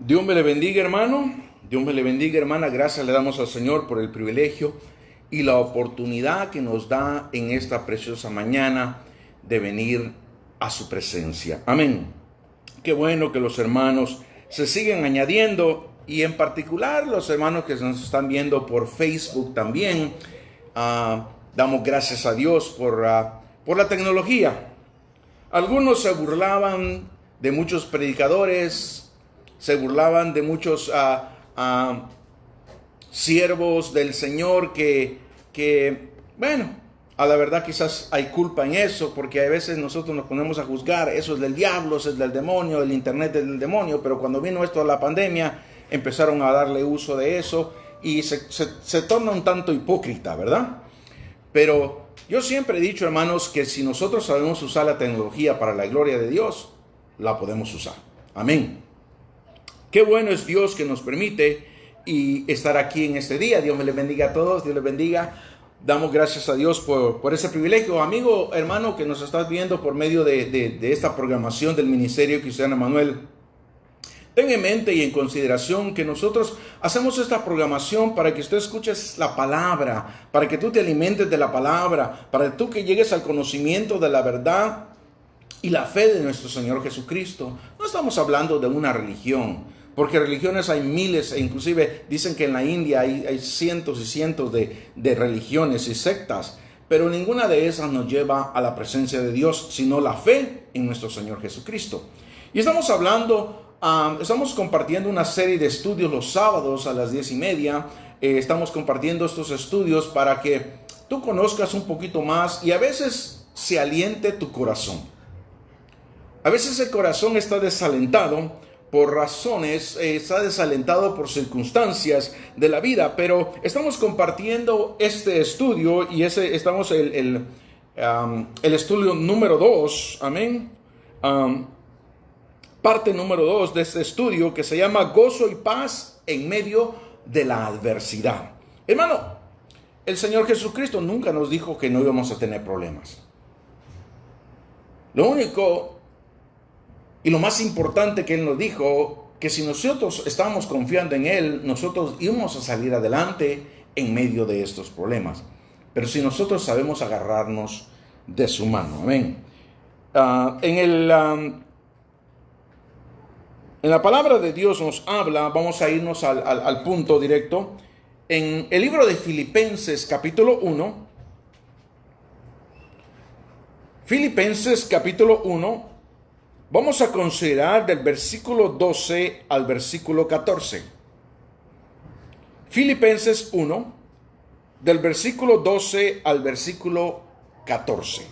Dios me le bendiga, hermano. Dios me le bendiga, hermana. Gracias le damos al Señor por el privilegio y la oportunidad que nos da en esta preciosa mañana de venir a su presencia. Amén. Qué bueno que los hermanos se siguen añadiendo, y en particular los hermanos que nos están viendo por Facebook también. Damos gracias a Dios por la tecnología. Algunos se burlaban de muchos predicadores, se burlaban de muchos siervos del Señor que, bueno, a la verdad quizás hay culpa en eso, porque a veces nosotros nos ponemos a juzgar, eso es del diablo, eso es del demonio, el internet es del demonio, pero cuando vino esto de la pandemia, empezaron a darle uso de eso y se torna un tanto hipócrita, ¿verdad? Pero yo siempre he dicho, hermanos, que si nosotros sabemos usar la tecnología para la gloria de Dios, la podemos usar. Amén. Qué bueno es Dios que nos permite y estar aquí en este día. Dios me les bendiga a todos, Dios les bendiga. Damos gracias a Dios por ese privilegio. Amigo, hermano, que nos estás viendo por medio de esta programación del Ministerio Cristiano Emanuel, ten en mente y en consideración que nosotros hacemos esta programación para que usted escuches la palabra, para que tú te alimentes de la palabra, para que tú que llegues al conocimiento de la verdad y la fe de nuestro Señor Jesucristo. No estamos hablando de una religión, porque religiones hay miles, e inclusive dicen que en la India hay cientos y cientos de religiones y sectas, pero ninguna de esas nos lleva a la presencia de Dios, sino la fe en nuestro Señor Jesucristo. Y estamos compartiendo una serie de estudios los sábados a las 10:30. Estamos compartiendo estos estudios para que tú conozcas un poquito más y a veces se aliente tu corazón. A veces el corazón está desalentado por razones, está desalentado por circunstancias de la vida, pero estamos compartiendo este estudio y estamos el estudio número 2, amén. Parte número 2 de este estudio que se llama Gozo y Paz en medio de la adversidad. Hermano, el Señor Jesucristo nunca nos dijo que no íbamos a tener problemas. Lo único y lo más importante que Él nos dijo, que si nosotros estábamos confiando en Él, nosotros íbamos a salir adelante en medio de estos problemas. Pero si nosotros sabemos agarrarnos de su mano. Amén. En la palabra de Dios nos habla, vamos a irnos al punto directo, en el libro de Filipenses capítulo 1, Filipenses capítulo 1, vamos a considerar del versículo 12 al versículo 14. Filipenses 1, del versículo 12 al versículo 14.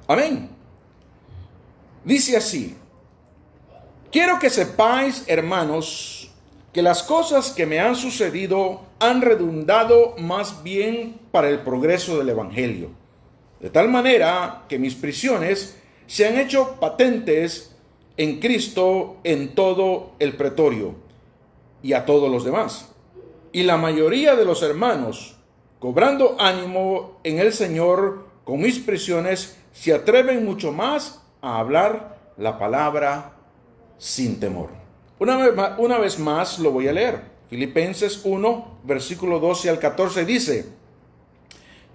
Amén. Dice así: quiero que sepáis, hermanos, que las cosas que me han sucedido han redundado más bien para el progreso del Evangelio, de tal manera que mis prisiones se han hecho patentes en Cristo en todo el pretorio y a todos los demás. Y la mayoría de los hermanos, cobrando ánimo en el Señor con mis prisiones, se atreven mucho más a hablar la palabra sin temor. Una vez más lo voy a leer. Filipenses 1, versículo 12 al 14 dice: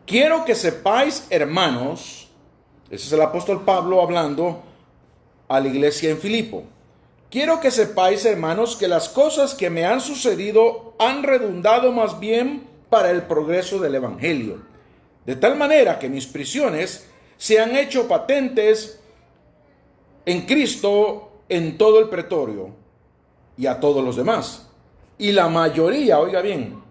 quiero que sepáis, hermanos, ese es el apóstol Pablo hablando a la iglesia en Filipo. Quiero que sepáis, hermanos, que las cosas que me han sucedido han redundado más bien para el progreso del Evangelio, de tal manera que mis prisiones se han hecho patentes en Cristo en todo el pretorio y a todos los demás. Y la mayoría, oiga bien,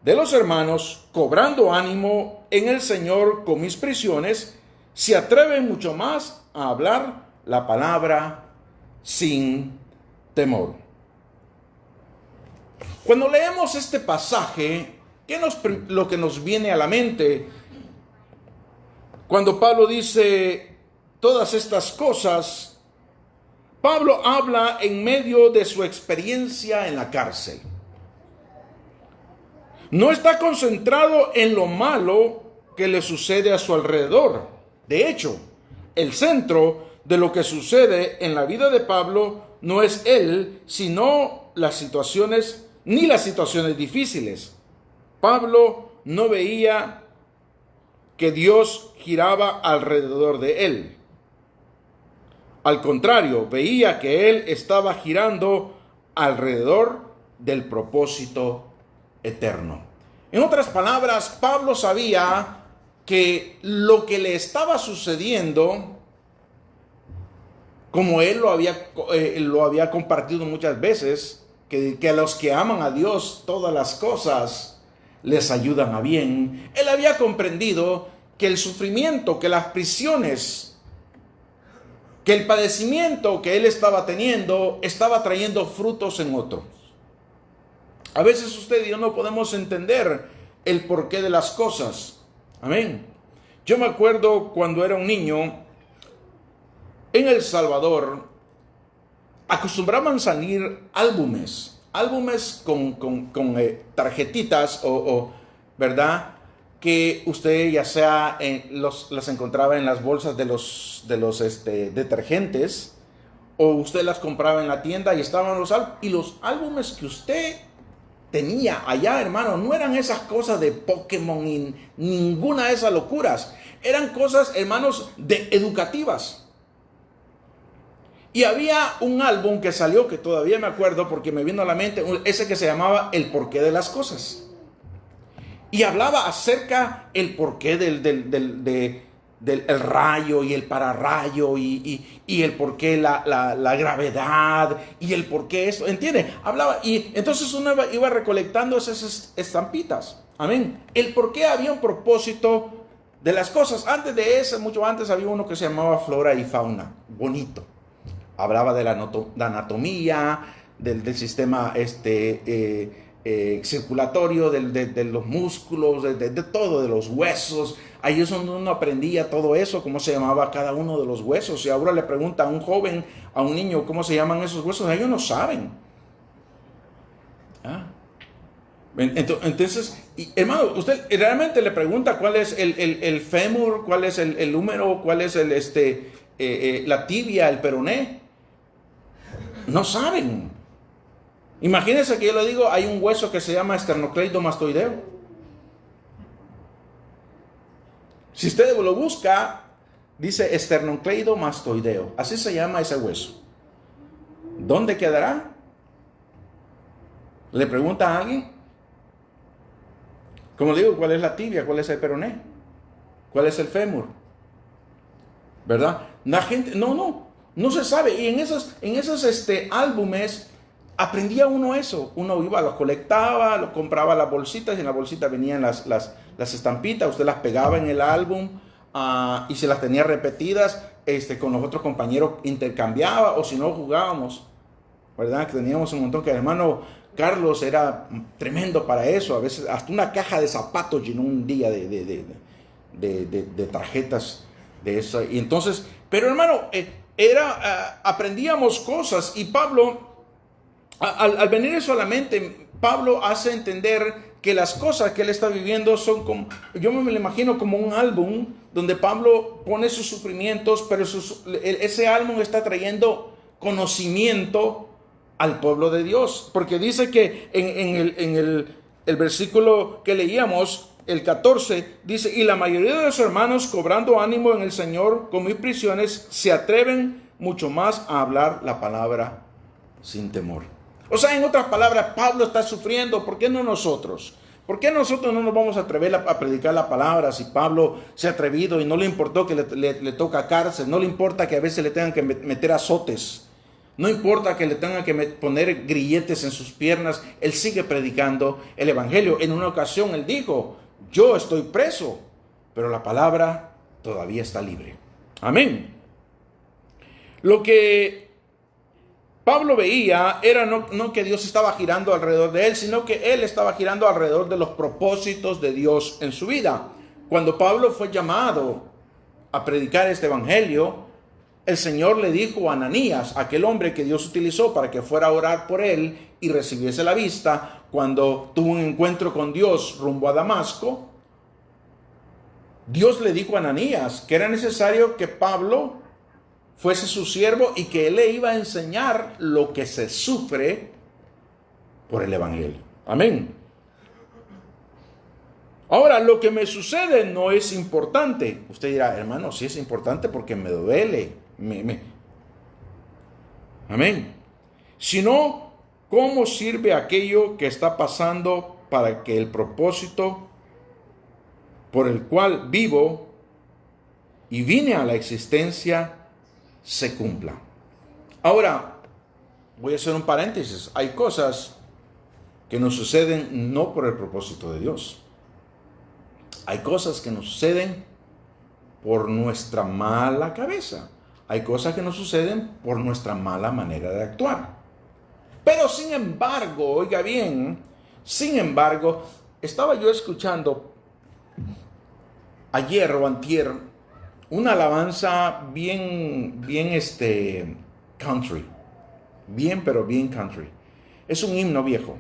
de los hermanos, cobrando ánimo en el Señor con mis prisiones, se atreven mucho más a hablar la palabra sin temor. Cuando leemos este pasaje, lo que nos viene a la mente? Cuando Pablo dice todas estas cosas, Pablo habla en medio de su experiencia en la cárcel. No está concentrado en lo malo que le sucede a su alrededor. De hecho, el centro de lo que sucede en la vida de Pablo no es él, sino las situaciones, ni las situaciones difíciles. Pablo no veía que Dios giraba alrededor de él. Al contrario, veía que él estaba girando alrededor del propósito eterno. En otras palabras, Pablo sabía que lo que le estaba sucediendo, como él lo había compartido muchas veces, que a los que aman a Dios todas las cosas les ayudan a bien. Él había comprendido que el sufrimiento, que las prisiones, que el padecimiento que él estaba teniendo estaba trayendo frutos en otros. A veces usted y yo no podemos entender el porqué de las cosas. Amén. Yo me acuerdo cuando era un niño, en El Salvador, acostumbraban salir álbumes con tarjetitas ¿verdad? Que usted ya sea las encontraba en las bolsas de los detergentes, o usted las compraba en la tienda y estaban los álbumes que usted tenía allá, hermano, no eran esas cosas de Pokémon y ninguna de esas locuras. Eran cosas, hermanos, educativas. Y había un álbum que salió, que todavía me acuerdo porque me vino a la mente, ese que se llamaba El porqué de las cosas. Y hablaba acerca el porqué del rayo y el pararrayo y el porqué la gravedad y el porqué esto, ¿entiende? Hablaba, y entonces uno iba recolectando esas estampitas. Amén. El porqué había un propósito de las cosas. Antes de ese, mucho antes, había uno que se llamaba Flora y Fauna. Bonito. Hablaba de la anatomía, del sistema circulatorio, de los músculos, de todo, de los huesos. Ahí es donde uno aprendía todo eso, cómo se llamaba cada uno de los huesos. Y ahora le pregunta a un joven, a un niño, cómo se llaman esos huesos, ellos no saben. Entonces, hermano, usted realmente le pregunta cuál es el fémur, cuál es el húmero, cuál es la tibia, el peroné. No saben. Imagínense que yo le digo, hay un hueso que se llama esternocleidomastoideo. Si usted lo busca, dice esternocleidomastoideo. Así se llama ese hueso. ¿Dónde quedará? Le pregunta a alguien. Como le digo, ¿cuál es la tibia? ¿Cuál es el peroné? ¿Cuál es el fémur? ¿Verdad? La gente, no se sabe. Y en esos álbumes aprendía uno eso. Uno iba, los colectaba, lo compraba las bolsitas, y en la bolsita venían las estampitas. Usted las pegaba en el álbum y se las tenía repetidas. Con los otros compañeros intercambiaba, o si no, jugábamos. ¿Verdad? Que teníamos un montón, que el hermano Carlos era tremendo para eso. A veces hasta una caja de zapatos llenó un día de tarjetas de eso. Y entonces, pero hermano, aprendíamos cosas. Y Pablo, al venir eso a la mente, Pablo hace entender que las cosas que él está viviendo son como, yo me lo imagino como un álbum donde Pablo pone sus sufrimientos, pero ese álbum está trayendo conocimiento al pueblo de Dios. Porque dice que en el versículo que leíamos, el 14, dice: y la mayoría de los hermanos, cobrando ánimo en el Señor con mis prisiones, se atreven mucho más a hablar la palabra sin temor. O sea, en otras palabras, Pablo está sufriendo. ¿Por qué no nosotros? ¿Por qué nosotros no nos vamos a atrever a predicar la palabra? Si Pablo se ha atrevido y no le importó que le toca cárcel, no le importa que a veces le tengan que meter azotes, no importa que le tengan que poner grilletes en sus piernas, él sigue predicando el evangelio. En una ocasión él dijo: yo estoy preso, pero la palabra todavía está libre. Amén. Lo que Pablo veía era no que Dios estaba girando alrededor de él, sino que él estaba girando alrededor de los propósitos de Dios en su vida. Cuando Pablo fue llamado a predicar este evangelio, el Señor le dijo a Ananías, aquel hombre que Dios utilizó para que fuera a orar por él y recibiese la vista, cuando tuvo un encuentro con Dios rumbo a Damasco, Dios le dijo a Ananías que era necesario que Pablo fuese su siervo y que él le iba a enseñar lo que se sufre por el evangelio. Amén. Ahora, lo que me sucede no es importante. Usted dirá, hermano, sí es importante porque me duele. Amén. Sino, ¿cómo sirve aquello que está pasando para que el propósito por el cual vivo y vine a la existencia se cumpla? Ahora, voy a hacer un paréntesis. Hay cosas que nos suceden no por el propósito de Dios. Hay cosas que nos suceden por nuestra mala cabeza. Hay cosas que nos suceden por nuestra mala manera de actuar. Pero sin embargo, oiga bien, estaba yo escuchando ayer o antier una alabanza bien country. Pero bien country. Es un himno viejo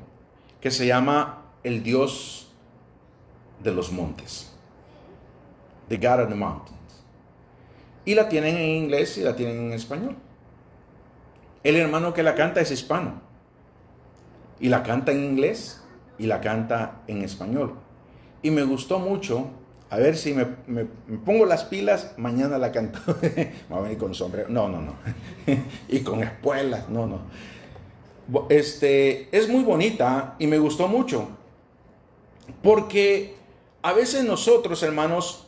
que se llama El Dios de los montes, The God of the Mountains, y la tienen en inglés y la tienen en español. El hermano que la canta es hispano y la canta en inglés y la canta en español, y me gustó mucho. A ver si me pongo las pilas, mañana la canto. Me voy a venir con sombrero, no y con espuelas, no. Es muy bonita y me gustó mucho, porque a veces nosotros, hermanos,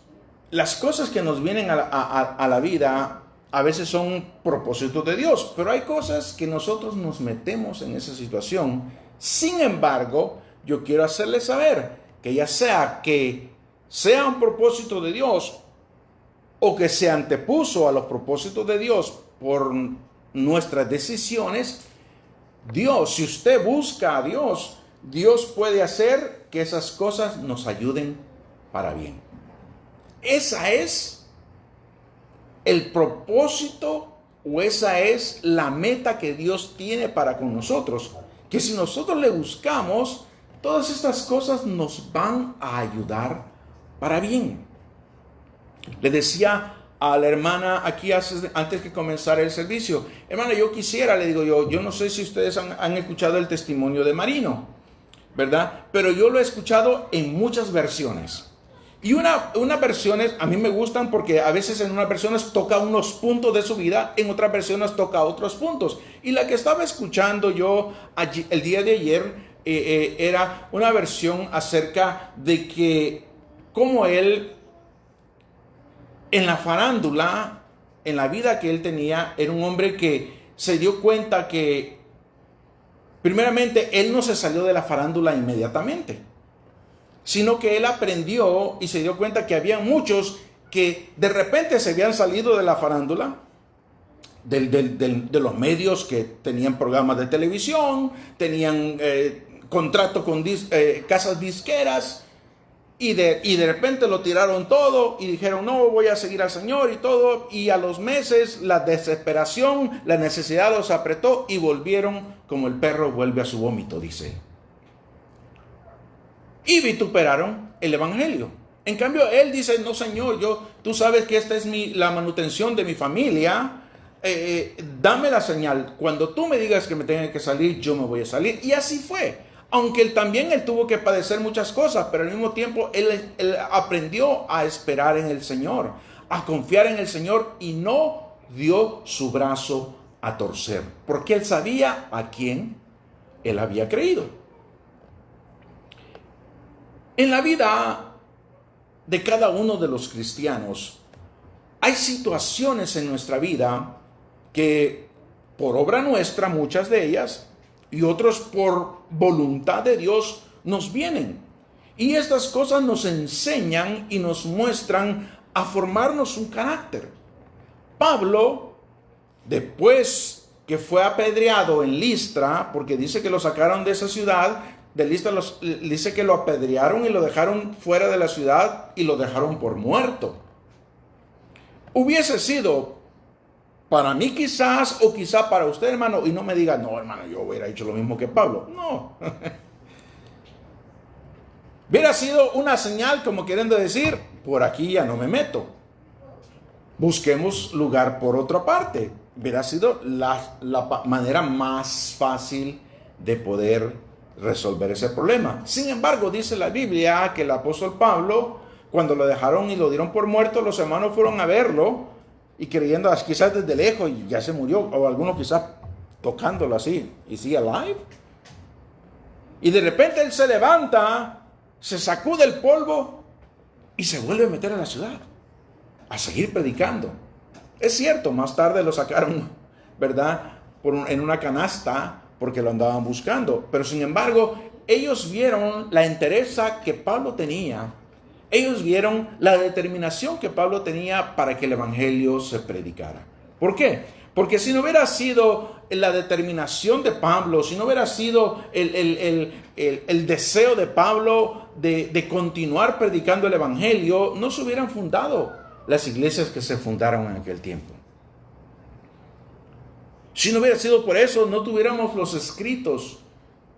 las cosas que nos vienen a la vida, a veces son propósitos de Dios, pero hay cosas que nosotros nos metemos en esa situación. Sin embargo, yo quiero hacerles saber que ya sea que sea un propósito de Dios o que se antepuso a los propósitos de Dios por nuestras decisiones, Dios, si usted busca a Dios, Dios puede hacer que esas cosas nos ayuden para bien. Esa es el propósito o esa es la meta que Dios tiene para con nosotros. Que si nosotros le buscamos, todas estas cosas nos van a ayudar para bien. Le decía a la hermana aquí antes que comenzara el servicio, hermana, yo quisiera, le digo yo no sé si ustedes han escuchado el testimonio de Marino, ¿verdad? Pero yo lo he escuchado en muchas versiones. Y unas versiones a mí me gustan porque a veces en unas versiones toca unos puntos de su vida, en otras versiones toca otros puntos. Y la que estaba escuchando yo el día de ayer era una versión acerca de que como él en la farándula, en la vida que él tenía, era un hombre que se dio cuenta que primeramente él no se salió de la farándula inmediatamente, sino que él aprendió y se dio cuenta que había muchos que de repente se habían salido de la farándula, de los medios que tenían programas de televisión, tenían contrato con casas disqueras, y de repente lo tiraron todo y dijeron, no, voy a seguir al Señor y todo, y a los meses la desesperación, la necesidad los apretó y volvieron como el perro vuelve a su vómito, dice. Y vituperaron el evangelio. En cambio, él dice, no, Señor, tú sabes que esta es la manutención de mi familia, dame la señal. Cuando tú me digas que me tenga que salir, yo me voy a salir. Y así fue. Aunque él tuvo que padecer muchas cosas, pero al mismo tiempo él aprendió a esperar en el Señor, a confiar en el Señor y no dio su brazo a torcer, porque él sabía a quién él había creído. En la vida de cada uno de los cristianos hay situaciones en nuestra vida que por obra nuestra, muchas de ellas, y otros por voluntad de Dios nos vienen. Y estas cosas nos enseñan y nos muestran a formarnos un carácter. Pablo, después que fue apedreado en Listra, porque dice que lo sacaron de esa ciudad, de Listra dice que lo apedrearon y lo dejaron fuera de la ciudad y lo dejaron por muerto. Hubiese sido para mí quizás, o quizá para usted, hermano, y no me diga, no, hermano, yo hubiera hecho lo mismo que Pablo. No. Hubiera sido una señal como queriendo decir, por aquí ya no me meto. Busquemos lugar por otra parte. Hubiera sido la manera más fácil de poder resolver ese problema. Sin embargo, dice la Biblia que el apóstol Pablo, cuando lo dejaron y lo dieron por muerto, los hermanos fueron a verlo y creyendo quizás desde lejos y ya se murió, o algunos quizás tocándolo así, ¿is he alive? Y de repente él se levanta, se sacude el polvo y se vuelve a meter a la ciudad a seguir predicando. Es cierto, más tarde lo sacaron, ¿verdad? En una canasta porque lo andaban buscando. Pero sin embargo, ellos vieron la entereza que Pablo tenía. Ellos vieron la determinación que Pablo tenía para que el evangelio se predicara. ¿Por qué? Porque si no hubiera sido la determinación de Pablo, si no hubiera sido el deseo de Pablo de continuar predicando el evangelio, no se hubieran fundado las iglesias que se fundaron en aquel tiempo. Si no hubiera sido por eso, no tuviéramos los escritos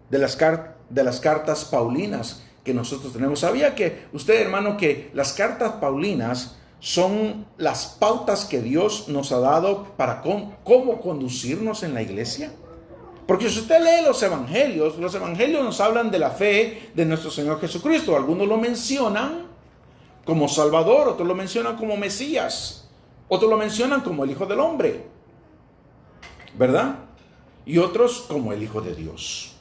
de las cartas paulinas que nosotros tenemos. ¿Sabía que usted, hermano, que las cartas paulinas son las pautas que Dios nos ha dado para cómo conducirnos en la iglesia? Porque si usted lee los evangelios nos hablan de la fe de nuestro Señor Jesucristo. Algunos lo mencionan como Salvador, otros lo mencionan como Mesías, otros lo mencionan como el Hijo del Hombre, ¿verdad? Y otros como el Hijo de Dios.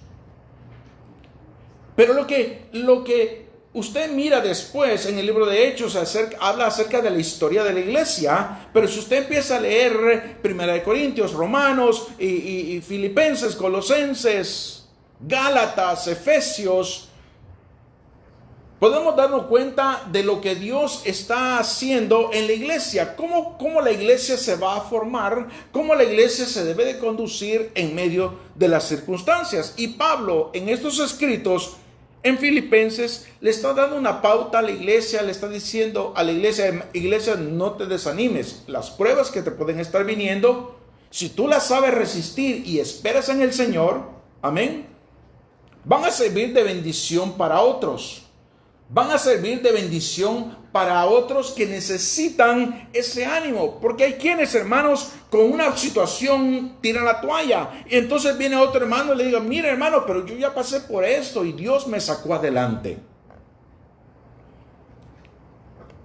Pero lo que usted mira después en el libro de Hechos habla acerca de la historia de la iglesia, pero si usted empieza a leer 1 Corintios, Romanos y Filipenses, Colosenses, Gálatas, Efesios, podemos darnos cuenta de lo que Dios está haciendo en la iglesia, cómo la iglesia se va a formar, cómo la iglesia se debe de conducir en medio de las circunstancias. Y Pablo en estos escritos en Filipenses le está dando una pauta a la iglesia, le está diciendo a la iglesia, no te desanimes. Las pruebas que te pueden estar viniendo, si tú las sabes resistir y esperas en el Señor, amén, van a servir de bendición para otros. Van a servir de bendición para otros que necesitan ese ánimo. Porque hay quienes, hermanos, con una situación tiran la toalla. Y entonces viene otro hermano y le diga, mira hermano, pero yo ya pasé por esto y Dios me sacó adelante.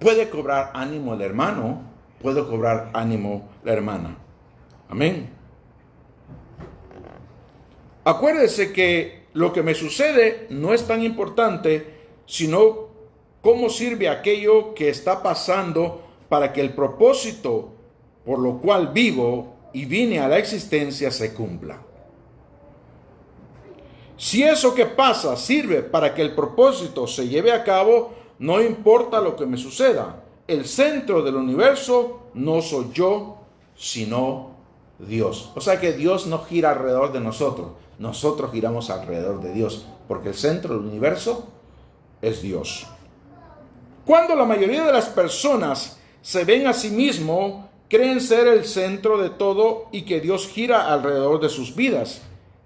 Puede cobrar ánimo el hermano, puede cobrar ánimo la hermana. Amén. Acuérdese que lo que me sucede no es tan importante, sino cómo sirve aquello que está pasando para que el propósito por lo cual vivo y vine a la existencia se cumpla. Si eso que pasa sirve para que el propósito se lleve a cabo, no importa lo que me suceda. El centro del universo no soy yo, sino Dios. O sea que Dios no gira alrededor de nosotros. Nosotros giramos alrededor de Dios, porque el centro del universo es Dios. Cuando la mayoría de las personas se ven a sí mismos, creen ser el centro de todo y que Dios gira alrededor de sus vidas.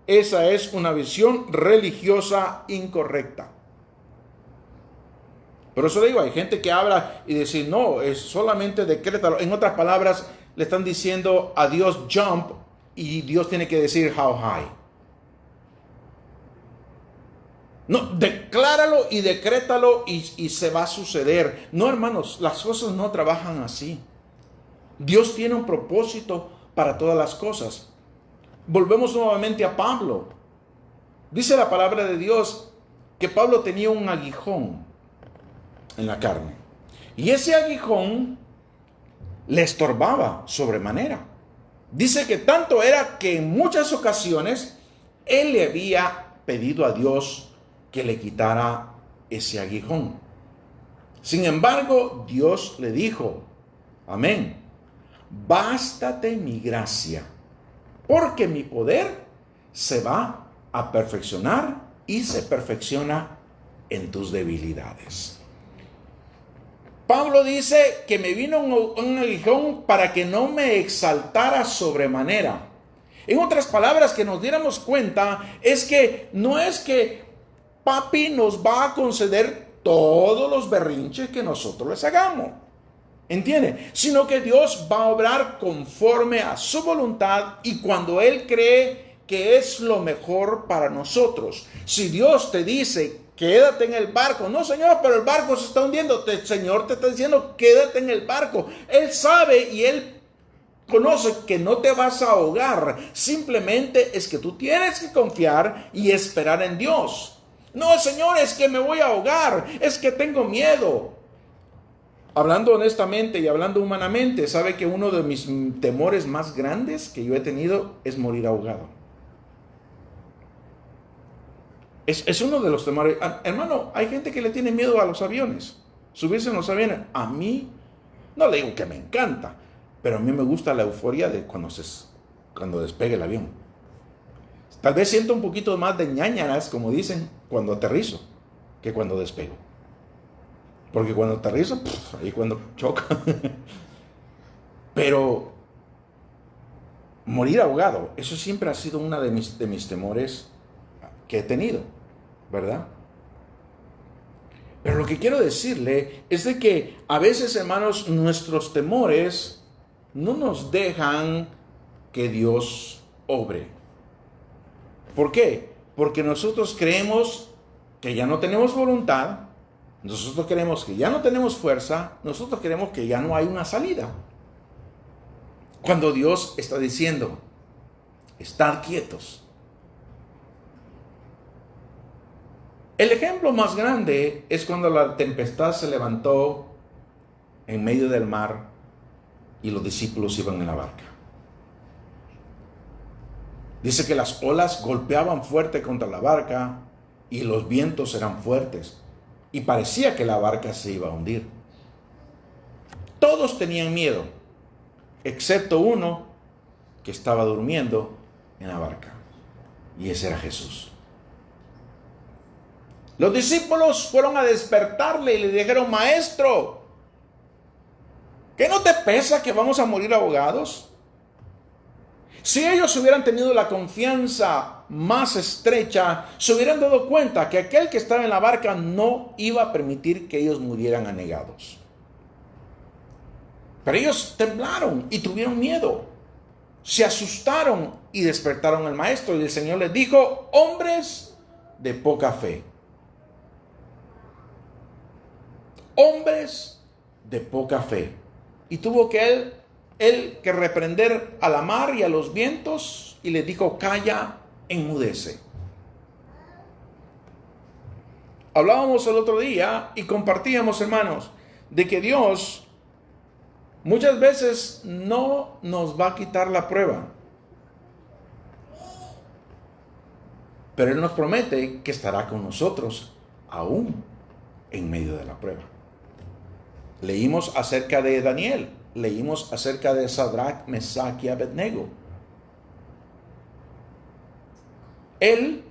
Esa es una visión religiosa incorrecta. Por eso digo, hay gente que habla y dice, no, es solamente decrétalo. En otras palabras, le están diciendo a Dios jump y Dios tiene que decir how high. No, decláralo y decrétalo y se va a suceder. No, hermanos, las cosas no trabajan así. Dios tiene un propósito para todas las cosas. Volvemos nuevamente a Pablo. Dice la palabra de Dios que Pablo tenía un aguijón en la carne. Y ese aguijón le estorbaba sobremanera. Dice que tanto era que en muchas ocasiones él le había pedido a Dios que le quitara ese aguijón. Sin embargo, Dios le dijo, amén, bástate mi gracia, porque mi poder se va a perfeccionar y se perfecciona en tus debilidades. Pablo dice que me vino un aguijón para que no me exaltara sobremanera. En otras palabras, que nos diéramos cuenta, es que no es que Papi nos va a conceder todos los berrinches que nosotros les hagamos. ¿Entiende? Sino que Dios va a obrar conforme a su voluntad y cuando Él cree que es lo mejor para nosotros. Si Dios te dice, quédate en el barco. No, Señor, pero el barco se está hundiendo. El Señor te está diciendo, quédate en el barco. Él sabe y Él conoce que no te vas a ahogar. Simplemente es que tú tienes que confiar y esperar en Dios. No, Señor, es que me voy a ahogar. Es que tengo miedo. Hablando honestamente y hablando humanamente, sabe que uno de mis temores más grandes que yo he tenido es morir ahogado. Es uno de los temores. Hermano, hay gente que le tiene miedo a los aviones. Subirse en los aviones. A mí, no le digo que me encanta, pero a mí me gusta la euforia de cuando despegue el avión. Tal vez siento un poquito más de ñáñaras, como dicen, cuando aterrizo, que cuando despego. Porque cuando aterrizo, ahí cuando choca. Pero morir ahogado, eso siempre ha sido uno de mis temores que he tenido, ¿verdad? Pero lo que quiero decirle es de que a veces, hermanos, nuestros temores no nos dejan que Dios obre. ¿Por qué? Porque nosotros creemos que ya no tenemos voluntad. Nosotros creemos que ya no tenemos fuerza, nosotros creemos que ya no hay una salida. Cuando Dios está diciendo, estad quietos. El ejemplo más grande es cuando la tempestad se levantó en medio del mar y los discípulos iban en la barca. Dice que las olas golpeaban fuerte contra la barca y los vientos eran fuertes. Y parecía que la barca se iba a hundir. Todos tenían miedo, excepto uno que estaba durmiendo en la barca. Y ese era Jesús. Los discípulos fueron a despertarle y le dijeron, Maestro, ¿qué no te pesa que vamos a morir ahogados? Si ellos hubieran tenido la confianza más estrecha, se hubieran dado cuenta que aquel que estaba en la barca no iba a permitir que ellos murieran anegados. Pero ellos temblaron y tuvieron miedo. Se asustaron y despertaron al maestro. Y el Señor les dijo, hombres de poca fe. Hombres de poca fe. Y tuvo que él que reprender a la mar y a los vientos y les dijo, calla, enmudece. Hablábamos el otro día y compartíamos, hermanos, de que Dios muchas veces no nos va a quitar la prueba, pero Él nos promete que estará con nosotros aún en medio de la prueba. Leímos acerca de Daniel, leímos acerca de Sadrach, Mesach y Abednego. Él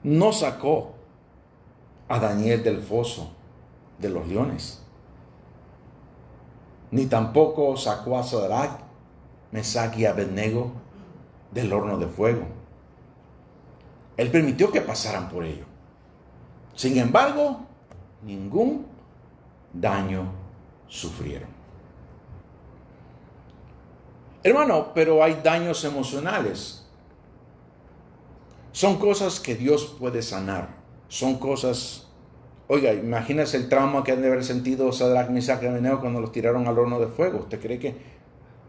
no sacó a Daniel del foso de los leones, ni tampoco sacó a Sadrach, Mesach y Abednego del horno de fuego. Él permitió que pasaran por ello. Sin embargo, ningún daño sufrieron. Hermano, pero hay daños emocionales. Son cosas que Dios puede sanar. Son cosas... Oiga, imagínese el trauma que han de haber sentido Sadrach, Mesach y Abednego cuando los tiraron al horno de fuego. ¿Usted cree que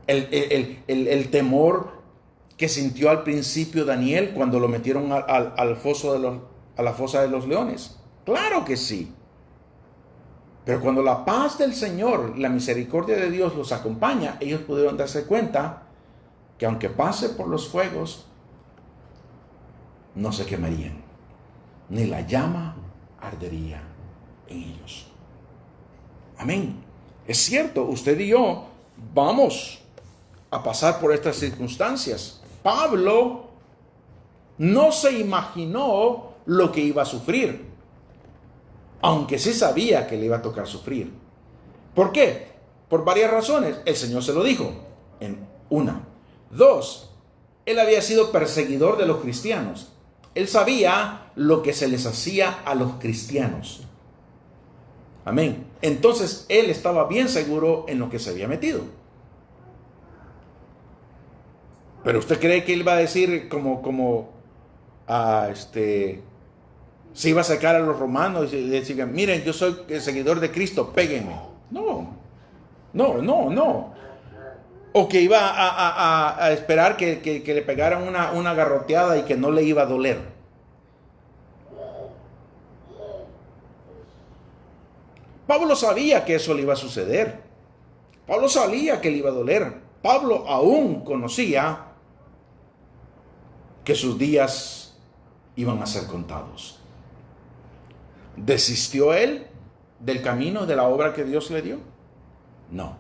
el temor que sintió al principio Daniel cuando lo metieron al foso a la fosa de los leones? Claro que sí. Pero cuando la paz del Señor, la misericordia de Dios los acompaña, ellos pudieron darse cuenta que aunque pase por los fuegos, no se quemarían, ni la llama ardería en ellos. Amén. Es cierto, usted y yo vamos a pasar por estas circunstancias. Pablo no se imaginó lo que iba a sufrir, aunque sí sabía que le iba a tocar sufrir. ¿Por qué? Por varias razones. El Señor se lo dijo. Una. Dos, él había sido perseguidor de los cristianos. Él sabía lo que se les hacía a los cristianos. Amén. Entonces él estaba bien seguro en lo que se había metido. Pero usted cree que él va a decir se iba a sacar a los romanos y decir, miren, yo soy el seguidor de Cristo, péguenme. No. O que iba a esperar que le pegaran una garroteada y que no le iba a doler. Pablo sabía que eso le iba a suceder. Pablo sabía que le iba a doler. Pablo aún conocía que sus días iban a ser contados. ¿Desistió él del camino, de la obra que Dios le dio? No.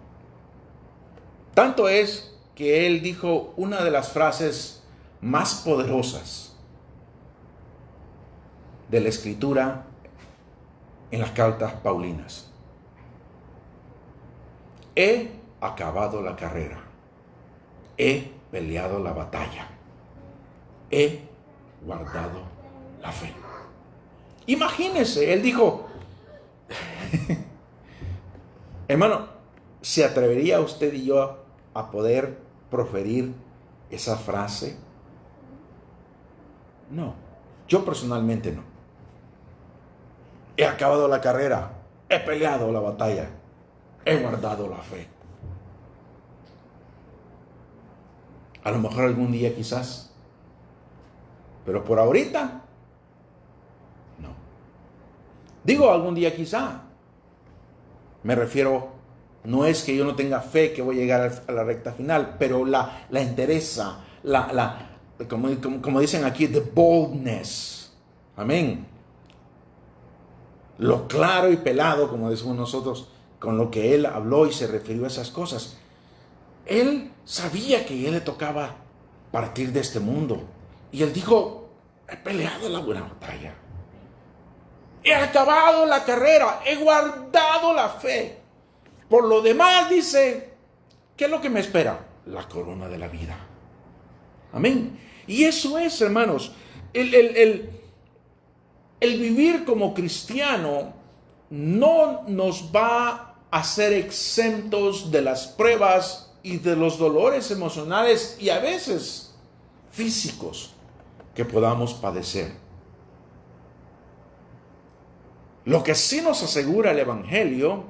Tanto es que él dijo una de las frases más poderosas de la Escritura en las cartas paulinas. He acabado la carrera. He peleado la batalla. He guardado la fe. Imagínese, él dijo, hermano, ¿se atrevería usted y yo a poder proferir esa frase? No, yo personalmente no. He acabado la carrera, he peleado la batalla, he guardado la fe. A lo mejor algún día quizás, pero por ahorita, no. Digo algún día quizá, me refiero, no es que yo no tenga fe que voy a llegar a la recta final, pero la entereza, como dicen aquí, the boldness, amén. Lo claro y pelado, como decimos nosotros, con lo que él habló y se refirió a esas cosas. Él sabía que él le tocaba partir de este mundo. Y él dijo, he peleado la buena batalla. He acabado la carrera, he guardado la fe. Por lo demás dice, ¿qué es lo que me espera? La corona de la vida. Amén. Y eso es, hermanos, el vivir como cristiano no nos va a ser exentos de las pruebas y de los dolores emocionales y a veces físicos que podamos padecer. Lo que sí nos asegura el Evangelio,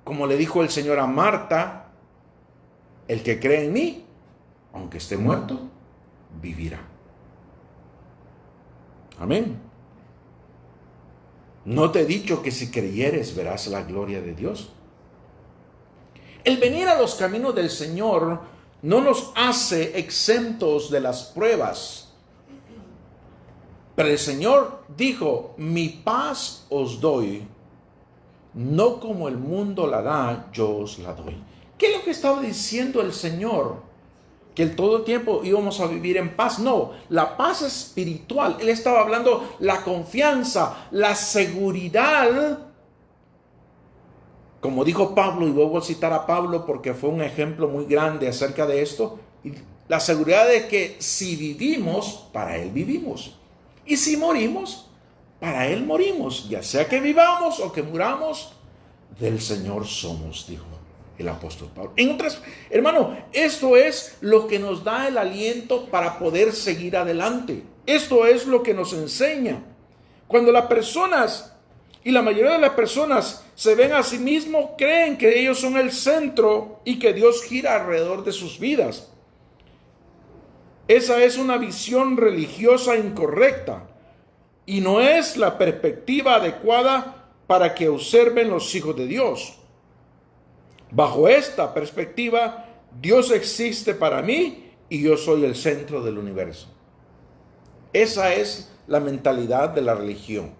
como le dijo el Señor a Marta, el que cree en mí, aunque esté muerto, vivirá. Amén. ¿No te he dicho que si creyeres verás la gloria de Dios? El venir a los caminos del Señor no nos hace exentos de las pruebas. Pero el Señor dijo, mi paz os doy, no como el mundo la da, yo os la doy. ¿Qué es lo que estaba diciendo el Señor? Que el todo tiempo íbamos a vivir en paz. No, la paz espiritual. Él estaba hablando la confianza, la seguridad. Como dijo Pablo, y vuelvo a citar a Pablo porque fue un ejemplo muy grande acerca de esto. La seguridad de que si vivimos, para Él vivimos. Y si morimos, para Él morimos. Ya sea que vivamos o que muramos, del Señor somos, dijo el apóstol Pablo. Hermano, esto es lo que nos da el aliento para poder seguir adelante. Esto es lo que nos enseña. Cuando las personas, y la mayoría de las personas, se ven a sí mismos, creen que ellos son el centro y que Dios gira alrededor de sus vidas. Esa es una visión religiosa incorrecta y no es la perspectiva adecuada para que observen los hijos de Dios. Bajo esta perspectiva, Dios existe para mí y yo soy el centro del universo. Esa es la mentalidad de la religión.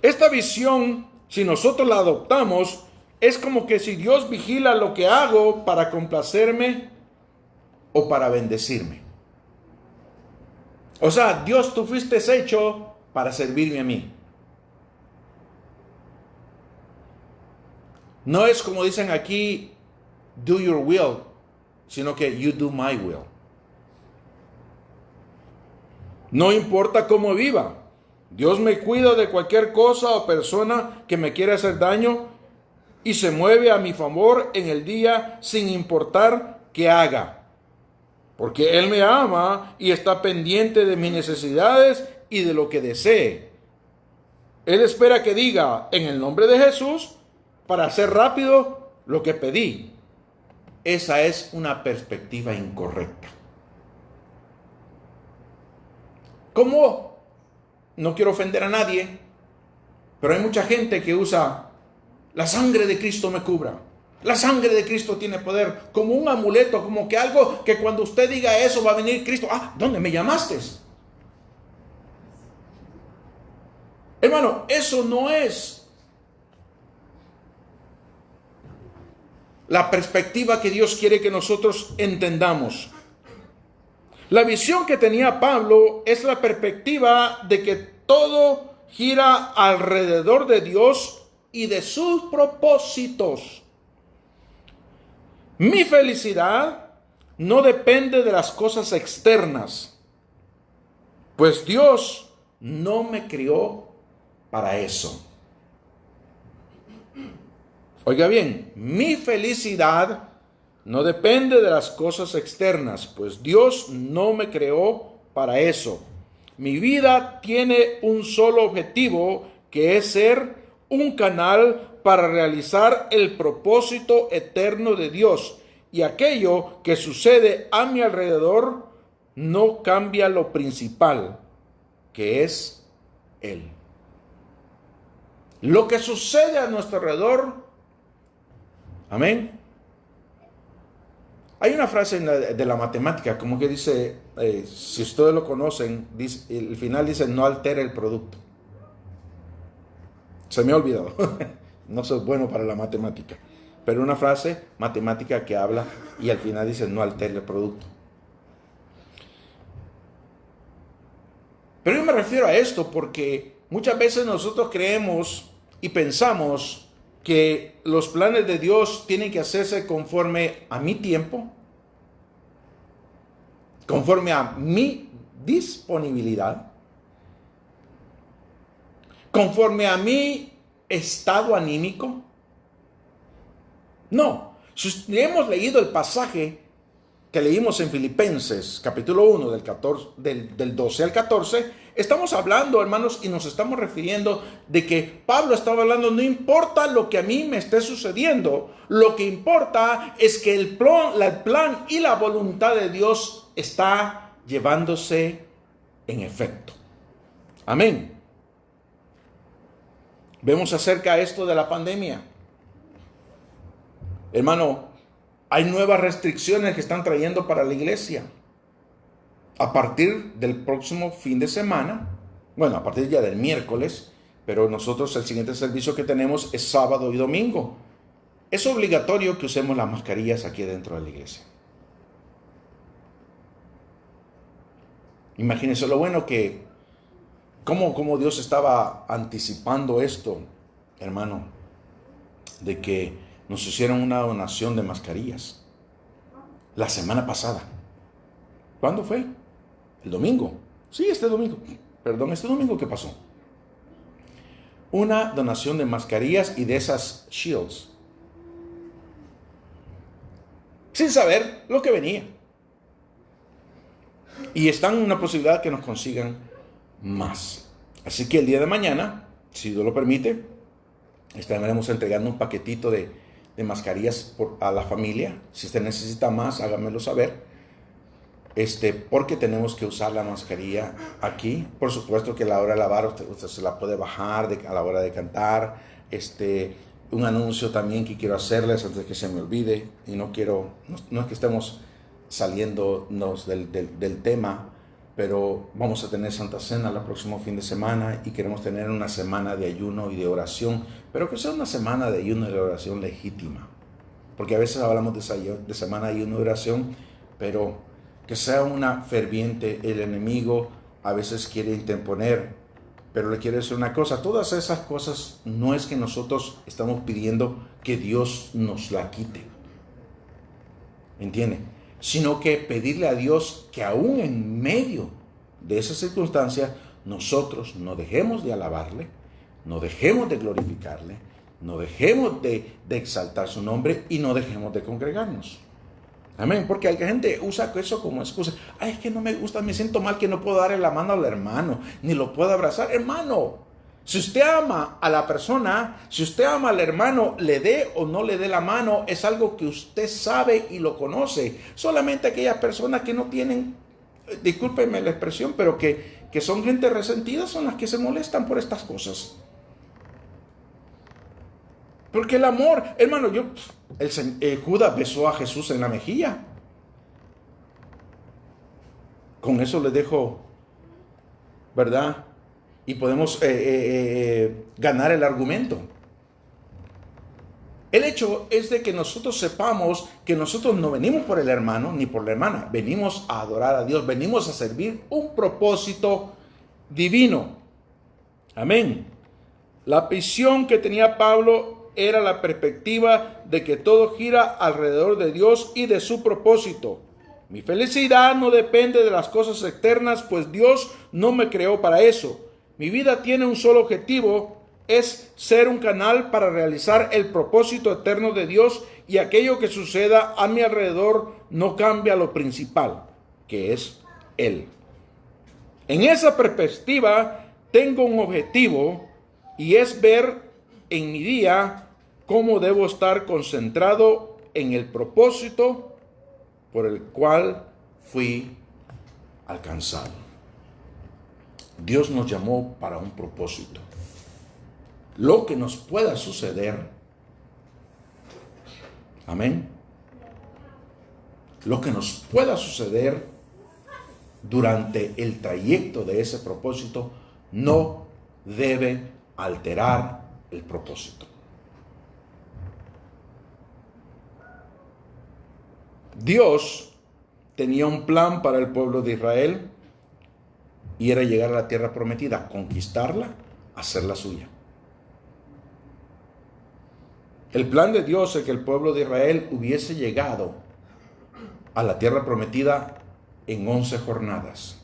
Esta visión, si nosotros la adoptamos, es como que si Dios vigila lo que hago para complacerme o para bendecirme. O sea, Dios, tú fuiste hecho para servirme a mí. No es como dicen aquí, do your will, sino que you do my will. No importa cómo viva, Dios me cuida de cualquier cosa o persona que me quiera hacer daño y se mueve a mi favor en el día sin importar qué haga. Porque Él me ama y está pendiente de mis necesidades y de lo que desee. Él espera que diga en el nombre de Jesús para hacer rápido lo que pedí. Esa es una perspectiva incorrecta. ¿Cómo? No quiero ofender a nadie, pero hay mucha gente que usa la sangre de Cristo me cubra. La sangre de Cristo tiene poder, como un amuleto, como que algo que cuando usted diga eso va a venir Cristo. Ah, ¿dónde me llamaste? Hermano, eso no es la perspectiva que Dios quiere que nosotros entendamos. La visión que tenía Pablo es la perspectiva de que todo gira alrededor de Dios y de sus propósitos. Mi felicidad no depende de las cosas externas, pues Dios no me crió para eso. Oiga bien, mi felicidad no depende de las cosas externas, pues Dios no me creó para eso. Mi vida tiene un solo objetivo, que es ser un canal para realizar el propósito eterno de Dios. Y aquello que sucede a mi alrededor no cambia lo principal, que es Él. Lo que sucede a nuestro alrededor, amén. Hay una frase de la matemática, como que dice, si ustedes lo conocen, dice, el final dice, no altere el producto. Se me ha olvidado, no soy bueno para la matemática, pero una frase matemática que habla y al final dice, no altere el producto. Pero yo me refiero a esto porque muchas veces nosotros creemos y pensamos que los planes de Dios tienen que hacerse conforme a mi tiempo, conforme a mi disponibilidad, conforme a mi estado anímico. No, si hemos leído el pasaje que leímos en Filipenses, capítulo 1, del 12 al 14, estamos hablando, hermanos, y nos estamos refiriendo de que Pablo estaba hablando, no importa lo que a mí me esté sucediendo, lo que importa es que el plan y la voluntad de Dios está llevándose en efecto. Amén. Vemos acerca de esto de la pandemia. Hermano, hay nuevas restricciones que están trayendo para la iglesia. A partir del próximo fin de semana, bueno, a partir ya del miércoles, pero nosotros el siguiente servicio que tenemos es sábado y domingo. Es obligatorio que usemos las mascarillas aquí dentro de la iglesia. Imagínense lo bueno que, cómo Dios estaba anticipando esto, hermano, de que nos hicieron una donación de mascarillas la semana pasada. ¿Cuándo fue? El domingo. Sí, este domingo. Perdón, este domingo, ¿qué pasó? Una donación de mascarillas y de esas shields. Sin saber lo que venía. Y están en una posibilidad que nos consigan más. Así que el día de mañana, si Dios lo permite, estaremos entregando un paquetito de mascarillas a la familia. Si usted necesita más, hágamelo saber. Porque tenemos que usar la mascarilla aquí. Por supuesto que a la hora de lavar usted se la puede bajar a la hora de cantar. Un anuncio también que quiero hacerles antes de que se me olvide. Y no es que estemos saliéndonos del tema, pero vamos a tener Santa Cena el próximo fin de semana y queremos tener una semana de ayuno y de oración, pero que sea una semana de ayuno y de oración legítima, porque a veces hablamos de semana de ayuno y oración, pero que sea una ferviente. El enemigo a veces quiere interponer Pero le quiero decir una cosa, todas esas cosas no es que nosotros estamos pidiendo que Dios nos la quite, ¿entiende? Sino que pedirle a Dios que aún en medio de esas circunstancias nosotros no dejemos de alabarle, no dejemos de glorificarle, no dejemos de exaltar su nombre y no dejemos de congregarnos. Amén, porque hay gente que usa eso como excusa. Ay, es que no me gusta, me siento mal que no puedo darle la mano al hermano, ni lo puedo abrazar. Hermano, si usted ama a la persona, si usted ama al hermano, le dé o no le dé la mano, es algo que usted sabe y lo conoce. Solamente aquellas personas que no tienen, discúlpenme la expresión, pero que son gente resentida son las que se molestan por estas cosas. Porque el amor, hermano, Judas besó a Jesús en la mejilla. Con eso le dejo, ¿verdad? Y podemos ganar el argumento. El hecho es de que nosotros sepamos que nosotros no venimos por el hermano ni por la hermana. Venimos a adorar a Dios, venimos a servir un propósito divino. Amén. La visión que tenía Pablo era la perspectiva de que todo gira alrededor de Dios y de su propósito. Mi felicidad no depende de las cosas externas, pues Dios no me creó para eso. Mi vida tiene un solo objetivo, es ser un canal para realizar el propósito eterno de Dios, y aquello que suceda a mi alrededor no cambia lo principal, que es Él. En esa perspectiva tengo un objetivo, y es ver en mi día cómo debo estar concentrado en el propósito por el cual fui alcanzado. Dios nos llamó para un propósito. Lo que nos pueda suceder, amén, lo que nos pueda suceder durante el trayecto de ese propósito no debe alterar el propósito. Dios tenía un plan para el pueblo de Israel y era llegar a la tierra prometida, conquistarla, hacerla suya. El plan de Dios es que el pueblo de Israel hubiese llegado a la tierra prometida en 11 jornadas.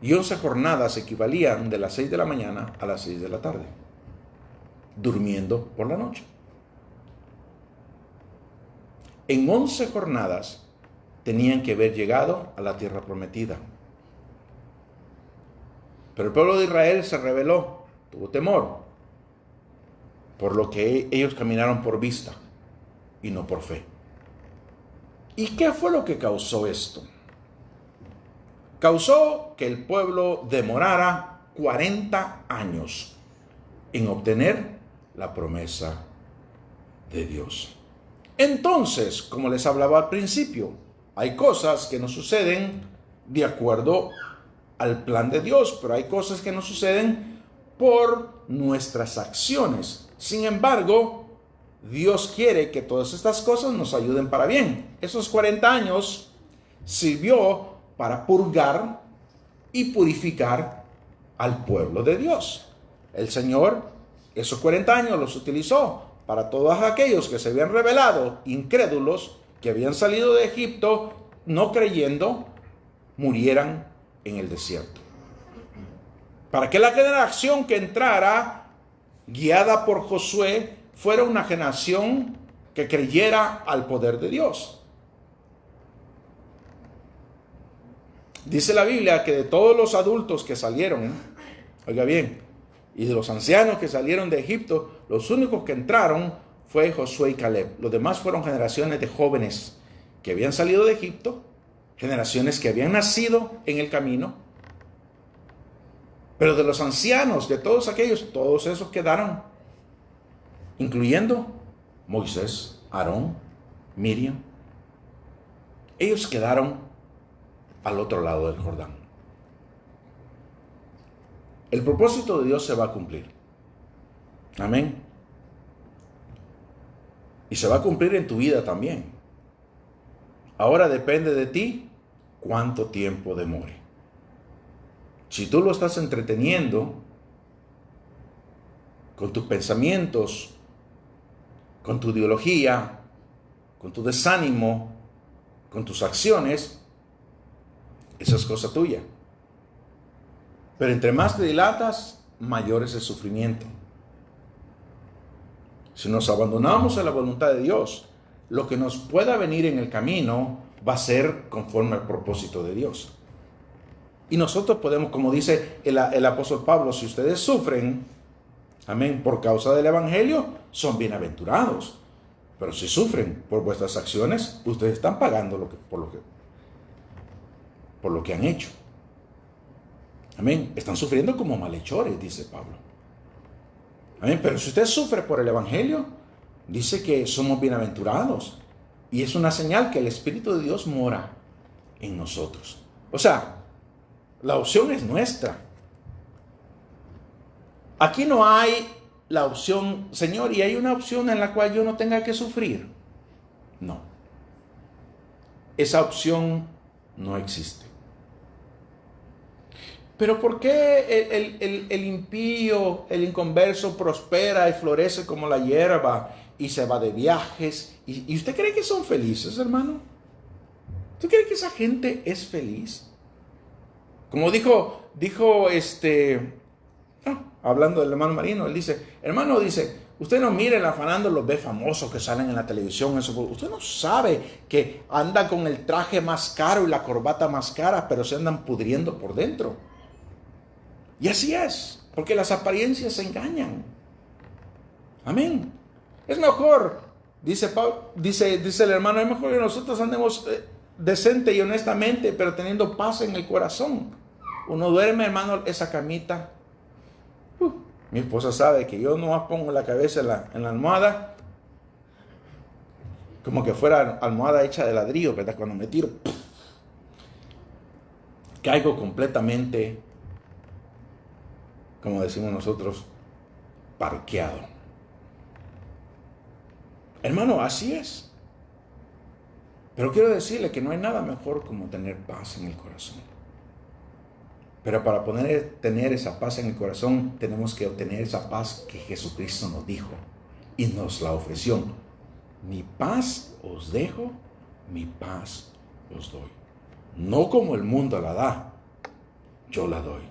Y 11 jornadas equivalían de las 6 de la mañana a las 6 de la tarde, durmiendo por la noche. En 11 jornadas tenían que haber llegado a la tierra prometida. Pero el pueblo de Israel se rebeló, tuvo temor, por lo que ellos caminaron por vista y no por fe. ¿Y qué fue lo que causó esto? Causó que el pueblo demorara 40 años en obtener la promesa de Dios. Entonces, como les hablaba al principio, hay cosas que no suceden de acuerdo al plan de Dios, pero hay cosas que no suceden por nuestras acciones. Sin embargo, Dios quiere que todas estas cosas nos ayuden para bien. Esos 40 años sirvió para purgar y purificar al pueblo de Dios. El Señor, esos 40 años los utilizó para todos aquellos que se habían rebelado, incrédulos, que habían salido de Egipto, no creyendo, murieran en el desierto. Para que la generación que entrara, guiada por Josué, fuera una generación que creyera al poder de Dios. Dice la Biblia que de todos los adultos que salieron, oiga bien, y de los ancianos que salieron de Egipto, los únicos que entraron fue Josué y Caleb. Los demás fueron generaciones de jóvenes que habían salido de Egipto, generaciones que habían nacido en el camino. Pero de los ancianos, de todos aquellos, todos esos quedaron, incluyendo Moisés, Aarón, Miriam. Ellos quedaron al otro lado del Jordán. El propósito de Dios se va a cumplir. Amén. Y se va a cumplir en tu vida también. Ahora depende de ti cuánto tiempo demore. Si tú lo estás entreteniendo con tus pensamientos, con tu ideología, con tu desánimo, con tus acciones, eso es cosa tuya. Pero entre más te dilatas, mayor es el sufrimiento. Si nos abandonamos a la voluntad de Dios, lo que nos pueda venir en el camino va a ser conforme al propósito de Dios. Y nosotros podemos, como dice el apóstol Pablo, si ustedes sufren, amén, por causa del evangelio, son bienaventurados. Pero si sufren por vuestras acciones, ustedes están pagando por lo que han hecho. Amén. Están sufriendo como malhechores, dice Pablo. Amén. Pero si usted sufre por el evangelio, dice que somos bienaventurados. Y es una señal que el Espíritu de Dios mora en nosotros. O sea, la opción es nuestra. Aquí no hay la opción, Señor, y hay una opción en la cual yo no tenga que sufrir. No. Esa opción no existe. Pero ¿por qué el impío, el inconverso prospera y florece como la hierba y se va de viajes? ¿Y usted cree que son felices, hermano? ¿Usted cree que esa gente es feliz? Como dijo hablando del hermano Marino, él dice, hermano, dice, usted no mire el afanando los ve famosos que salen en la televisión, eso, usted no sabe que anda con el traje más caro y la corbata más cara, pero se andan pudriendo por dentro. Y así es, porque las apariencias se engañan. Amén. Es mejor, dice el hermano, es mejor que nosotros andemos decente y honestamente, pero teniendo paz en el corazón. Uno duerme, hermano, esa camita. Mi esposa sabe que yo nomás pongo la cabeza en la almohada, como que fuera almohada hecha de ladrillo, ¿verdad? Cuando me tiro, caigo completamente, como decimos nosotros, parqueado. Hermano, así es. Pero quiero decirle que no hay nada mejor como tener paz en el corazón. Pero para tener esa paz en el corazón, tenemos que obtener esa paz que Jesucristo nos dijo y nos la ofreció. Mi paz os dejo, mi paz os doy. No como el mundo la da, yo la doy.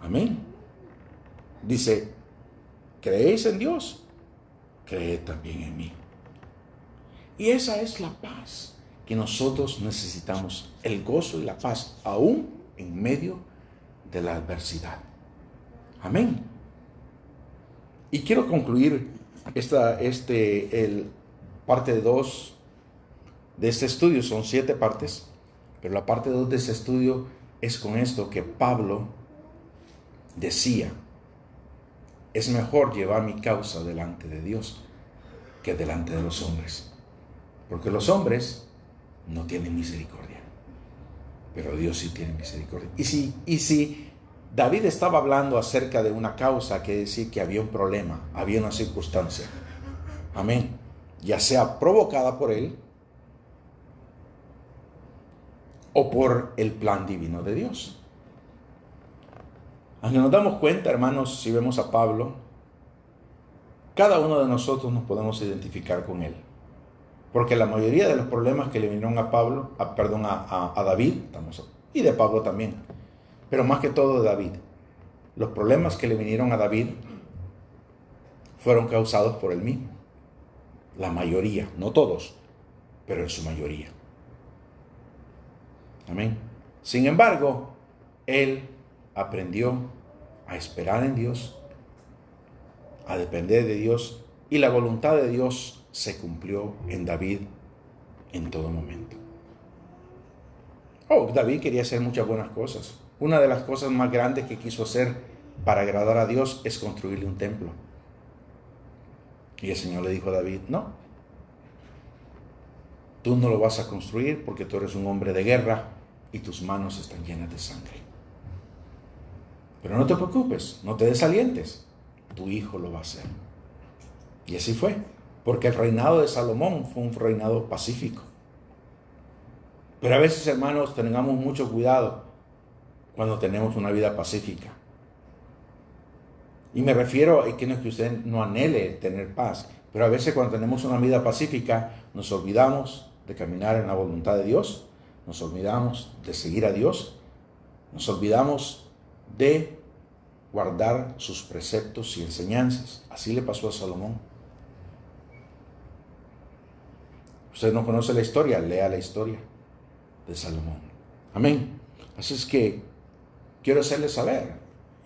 Amén. Dice, ¿creéis en Dios? Creed también en mí. Y esa es la paz que nosotros necesitamos, el gozo y la paz, aún en medio de la adversidad. Amén. Y quiero concluir parte 2 de este estudio. Son 7 partes, pero la parte 2 de este estudio es con esto que Pablo decía: es mejor llevar mi causa delante de Dios que delante de los hombres, porque los hombres no tienen misericordia, pero Dios sí tiene misericordia. Y si David estaba hablando acerca de una causa, quiere decir que había un problema, había una circunstancia, amén, ya sea provocada por él o por el plan divino de Dios. Aunque nos damos cuenta, hermanos, si vemos a Pablo, cada uno de nosotros nos podemos identificar con él. Porque la mayoría de los problemas que le vinieron a David, y de Pablo también, pero más que todo de David, los problemas que le vinieron a David fueron causados por él mismo. La mayoría, no todos, pero en su mayoría. Amén. Sin embargo, él aprendió a esperar en Dios, a depender de Dios, y la voluntad de Dios se cumplió en David en todo momento. David quería hacer muchas buenas cosas. Una de las cosas más grandes que quiso hacer para agradar a Dios es construirle un templo. Y el Señor le dijo a David: no, tú no lo vas a construir porque tú eres un hombre de guerra y tus manos están llenas de sangre. Pero no te preocupes, no te desalientes, tu hijo lo va a hacer. Y así fue, porque el reinado de Salomón fue un reinado pacífico. Pero a veces, hermanos, tengamos mucho cuidado, cuando tenemos una vida pacífica. Y me refiero a que no es que usted no anhele tener paz, pero a veces cuando tenemos una vida pacífica nos olvidamos de caminar en la voluntad de Dios, nos olvidamos de seguir a Dios, nos olvidamos de guardar sus preceptos y enseñanzas. Así le pasó a Salomón. Usted no conoce la historia, lea la historia de Salomón. Amén. Así es que quiero hacerles saber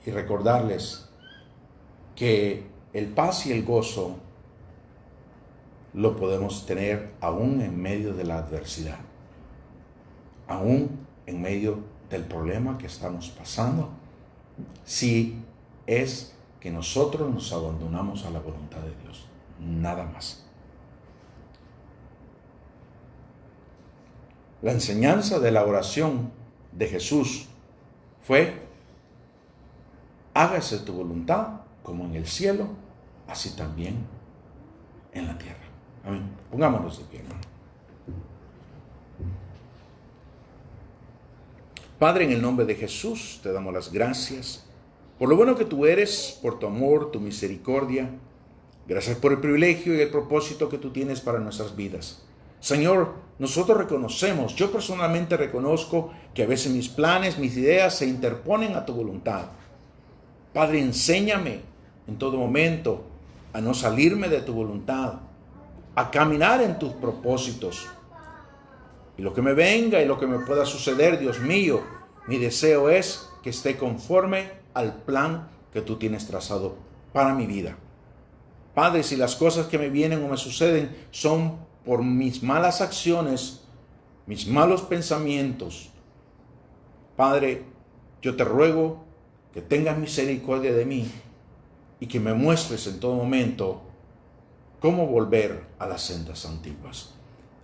y recordarles que el paz y el gozo lo podemos tener aún en medio de la adversidad, aún en medio del problema que estamos pasando, si es que nosotros nos abandonamos a la voluntad de Dios, nada más. La enseñanza de la oración de Jesús fue: hágase tu voluntad como en el cielo, así también en la tierra. Amén. Pongámonos de pie, hermano. Padre, en el nombre de Jesús, te damos las gracias por lo bueno que tú eres, por tu amor, tu misericordia. Gracias por el privilegio y el propósito que tú tienes para nuestras vidas. Señor, nosotros reconocemos, yo personalmente reconozco que a veces mis planes, mis ideas se interponen a tu voluntad. Padre, enséñame en todo momento a no salirme de tu voluntad, a caminar en tus propósitos. Y lo que me venga y lo que me pueda suceder, Dios mío, mi deseo es que esté conforme al plan que tú tienes trazado para mi vida. Padre, si las cosas que me vienen o me suceden son por mis malas acciones, mis malos pensamientos, Padre, yo te ruego que tengas misericordia de mí y que me muestres en todo momento cómo volver a las sendas antiguas.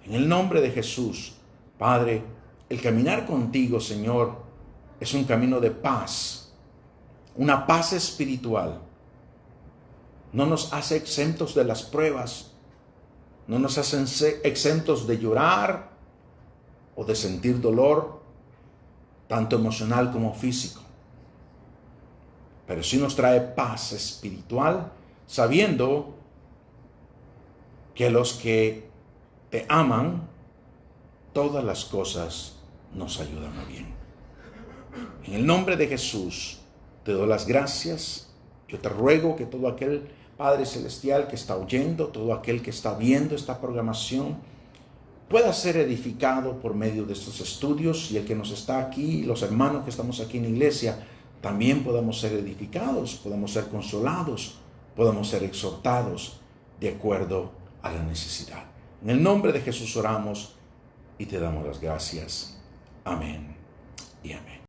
En el nombre de Jesús, Padre, el caminar contigo, Señor, es un camino de paz, una paz espiritual. No nos hace exentos de las pruebas, no nos hacen exentos de llorar o de sentir dolor, tanto emocional como físico. Pero sí nos trae paz espiritual, sabiendo que los que te aman, todas las cosas nos ayudan a bien. En el nombre de Jesús, te doy las gracias. Yo te ruego que todo aquel Padre Celestial que está oyendo, todo aquel que está viendo esta programación, pueda ser edificado por medio de estos estudios, y el que nos está aquí, los hermanos que estamos aquí en la iglesia, también podamos ser edificados, podamos ser consolados, podamos ser exhortados de acuerdo a la necesidad. En el nombre de Jesús oramos y te damos las gracias. Amén.